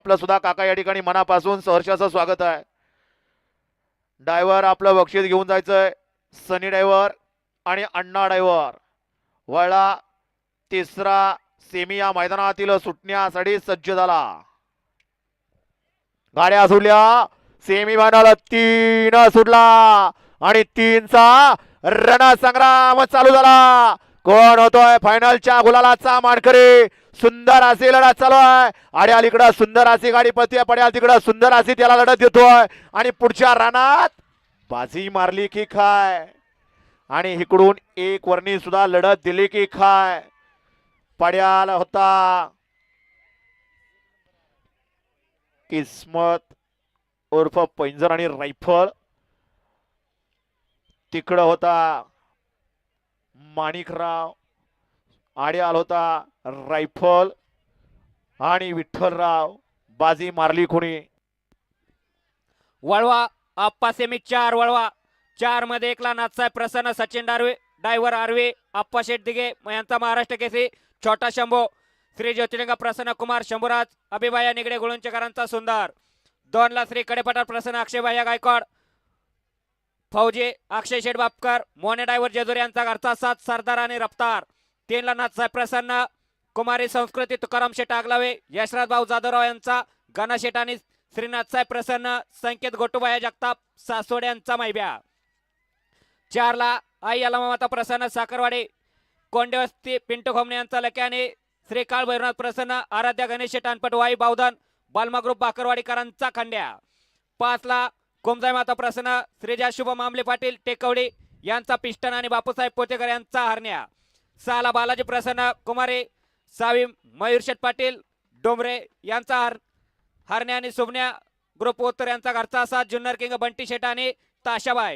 आपलं सुद्धा काका या ठिकाणी मनापासून सहर्षाचं स्वागत आहे. ड्रायव्हर आपलं बक्षीस घेऊन जायचंय. सनी ड्रायव्हर आणि अण्णा ड्रायव्हर वळला. तिसरा सेमी या मैदानातील सुटण्यासाठी सज्ज झाला. गाड्या सुटल्या. सेमी फायनल 3 सुटला आणि 3चा रणसंग्राम चालू झाला. कोण होतोय फायनलच्या गुलालाचा मानकरी? सुंदर अशी लढत चालू आहे. आणि अलीकडं सुंदर अशी गाडी पळते, पड्याल तिकडं सुंदर अशी त्याला लढत देतोय आणि पुढच्या रानात बाजी मारली की काय आणि इकडून एक वर्णी सुद्धा लढत दिली की काय. पड्याल होता किस्मत उर्फ पैंजर आणि रायफल. तिकडं होता माणिकराव. आड्याल होता रायफल आणि विठ्ठलराव. बाजी मारली कोणी? वळवा आप्पा सेमी 4 वळवा 4 मध्ये एकला नाथसाहेब प्रसन्न सचिन डारवे डायव्हर आर्वे आप्पा शेट दिघे यांचा महाराष्ट्र केसरी छोटा शंभो श्री ज्योतिर्लिंग प्रसन्न कुमार शंभूराज अभिभाया निगडे गुळुंचेकरांचा सुंदर 2 ला श्री कडेपठार प्रसन्न अक्षयभाया गायकवाड फौजी अक्षय शेठ बापकर मोने डायव्हर जेजुरी यांचा घरचा साथ सरदार आणि रफ्तार 3 ला नाथसाहेब प्रसन्न कुमारी संस्कृती तुकाराम शेठ आगलावे यशराज भाऊ जाधवराव यांचा गणशेठ आणि श्रीनाथ साहेब प्रसन्न संकेत गोटुबाया जगताप सासवड यांचा मैब्या 4 ला आई अलमामाता प्रसन्न साखरवाडी कोंडेवस्ती पिंटू खोमणे यांचा लक्या आणि श्री काळ भैरवनाथ प्रसन्न आराध्या गणेश टानपट वाई बावधन बालमा ग्रुप बाकरवाडीकरांचा खंड्या 5 ला कोमजाई माता प्रसन्न श्रीजा शुभ मामले पाटील टेकवडी यांचा पिस्टन आणि बापूसाहेब पोतेकर यांचा हरण्या 6 ला बालाजी प्रसन्न कुमारी सावी मयूर शेठ पाटील डोंबरे यांचा हरण्या आणि सुमण्या ग्रुप उत्तर यांचा घरचा साथ जुन्नर किंग बंटी शेट आणि ताशाबाई